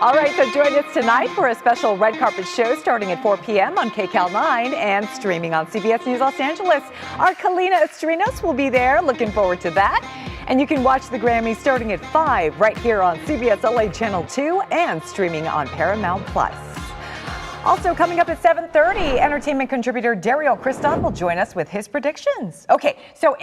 All right, so join us tonight for a special red carpet show starting at 4 p.m. on KCAL 9 and streaming on CBS News Los Angeles. Our Kalina Estrinos will be there. Looking forward to that. And you can watch the Grammys starting at 5 right here on CBS LA Channel 2 and streaming on Paramount Plus. Also coming up at 7:30, entertainment contributor Dario Criston will join us with his predictions. Okay, so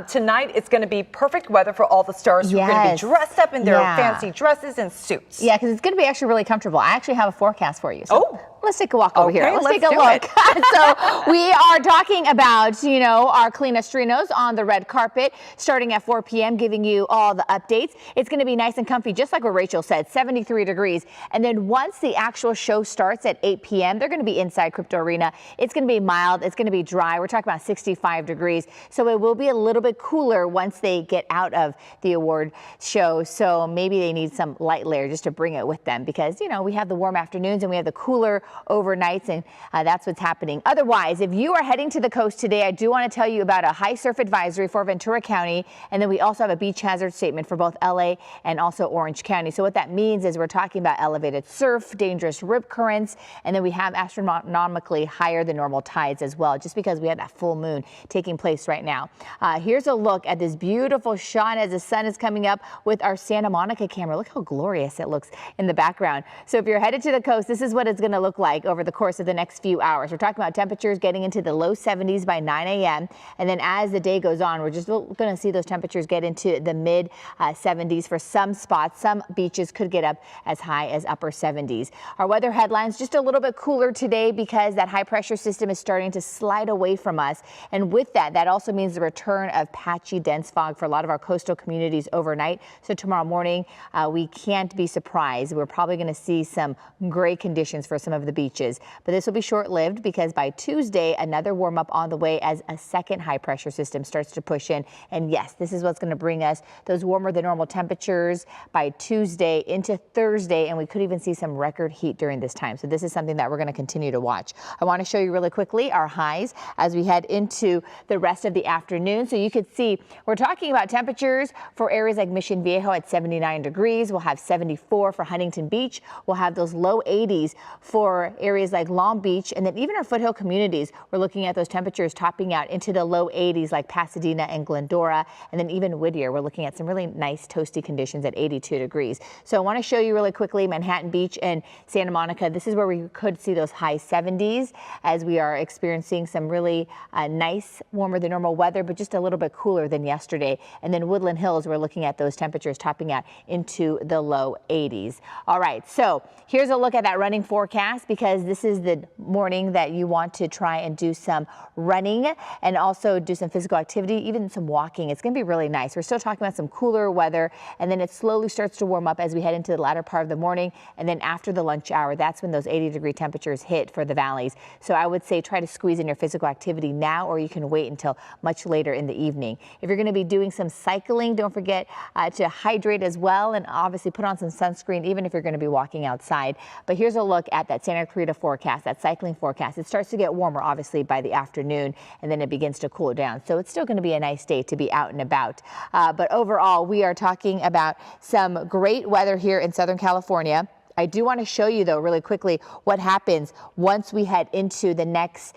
tonight it's going to be perfect weather for all the stars who are going to be dressed up in their fancy dresses and suits. Yeah, because it's going to be actually really comfortable. I actually have a forecast for you. So let's take a walk over here. Let's take a look. So we are talking about, our Kalina Estrinos on the red carpet starting at 4 p.m., giving you all the updates. It's going to be nice and comfy, just like what Rachel said, 73 degrees. And then once the actual show starts at 8 p.m., they're going to be inside Crypto Arena. It's going to be mild. It's going to be dry. We're talking about 65 degrees. So it will be a little bit cooler once they get out of the award show. So maybe they need some light layer just to bring it with them because, we have the warm afternoons and we have the cooler overnights, and that's what's happening. Otherwise, if you are heading to the coast today, I do want to tell you about a high surf advisory for Ventura County, and then we also have a beach hazard statement for both LA and also Orange County. So what that means is we're talking about elevated surf, dangerous rip currents, and then we have astronomically higher than normal tides as well, just because we have that full moon taking place right now. Here's a look at this beautiful shot as the sun is coming up with our Santa Monica camera. Look how glorious it looks in the background. So if you're headed to the coast, this is what it's going to look like over the course of the next few hours. We're talking about temperatures getting into the low 70s by 9 a.m. And then as the day goes on, we're just going to see those temperatures get into the mid 70s for some spots. Some beaches could get up as high as upper 70s. Our weather headlines just a little bit cooler today because that high pressure system is starting to slide away from us. And with that also means the return of patchy dense fog for a lot of our coastal communities overnight. So tomorrow morning, we can't be surprised. We're probably going to see some gray conditions for some of the beaches, but this will be short-lived because by Tuesday, another warm up on the way as a second high pressure system starts to push in. And yes, this is what's going to bring us those warmer than normal temperatures by Tuesday into Thursday. And we could even see some record heat during this time. So this is something that we're going to continue to watch. I want to show you really quickly our highs as we head into the rest of the afternoon. So you could see we're talking about temperatures for areas like Mission Viejo at 79 degrees. We'll have 74 for Huntington Beach. We'll have those low 80s for areas like Long Beach, and then even our foothill communities, we're looking at those temperatures topping out into the low 80s like Pasadena and Glendora, and then even Whittier, we're looking at some really nice toasty conditions at 82 degrees. So I want to show you really quickly Manhattan Beach and Santa Monica. This is where we could see those high 70s as we are experiencing some really nice, warmer than normal weather, but just a little bit cooler than yesterday. And then Woodland Hills, we're looking at those temperatures topping out into the low 80s. All right, so here's a look at that running forecast because this is the morning that you want to try and do some running and also do some physical activity, even some walking. It's going to be really nice. We're still talking about some cooler weather, and then it slowly starts to warm up as we head into the latter part of the morning. And then after the lunch hour, that's when those 80-degree temperatures hit for the valleys. So I would say try to squeeze in your physical activity now, or you can wait until much later in the evening. If you're going to be doing some cycling, don't forget to hydrate as well, and obviously put on some sunscreen, even if you're going to be walking outside. But here's a look at that Santa Clarita forecast, that cycling forecast. It starts to get warmer, obviously, by the afternoon, and then it begins to cool down. So it's still going to be a nice day to be out and about. But overall, we are talking about some great weather here in Southern California. I do want to show you, though, really quickly what happens once we head into the next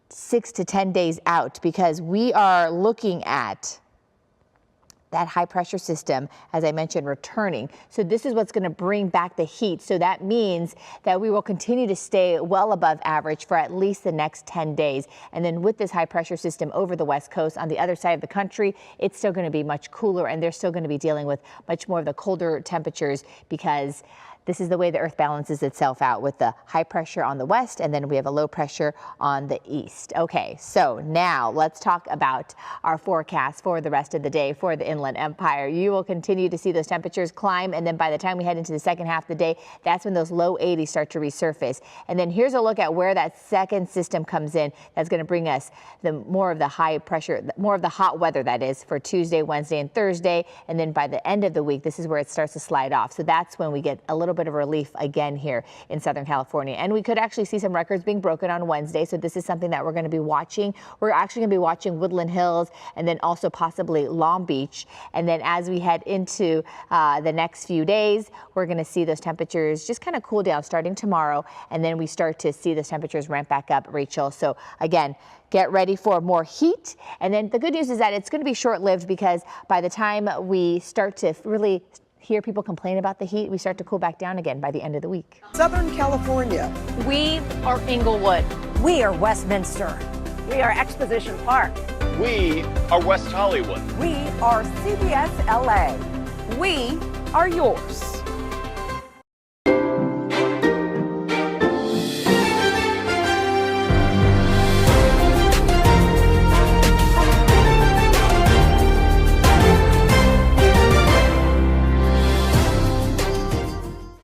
6 to 10 days out, because we are looking at that high pressure system, as I mentioned, returning. So this is what's going to bring back the heat. So that means that we will continue to stay well above average for at least the next 10 days. And then with this high pressure system over the West Coast, on the other side of the country, it's still going to be much cooler, and they're still going to be dealing with much more of the colder temperatures because this is the way the Earth balances itself out with the high pressure on the west, and then we have a low pressure on the east. Okay, so now let's talk about our forecast for the rest of the day for the Inland Empire. You will continue to see those temperatures climb, and then by the time we head into the second half of the day, that's when those low 80s start to resurface. And then here's a look at where that second system comes in. That's going to bring us more of the high pressure, more of the hot weather, that is, for Tuesday, Wednesday, and Thursday. And then by the end of the week, this is where it starts to slide off. So that's when we get a little little bit of relief again here in Southern California. And we could actually see some records being broken on Wednesday. So this is something that we're going to be watching. We're actually going to be watching Woodland Hills and then also possibly Long Beach. And then as we head into the next few days, we're going to see those temperatures just kind of cool down starting tomorrow. And then we start to see those temperatures ramp back up, Rachel. So again, get ready for more heat. And then the good news is that it's going to be short-lived, because by the time we start to really hear people complain about the heat, we start to cool back down again by the end of the week. Southern California. We are Inglewood. We are Westminster. We are Exposition Park. We are West Hollywood. We are CBS LA. We are yours.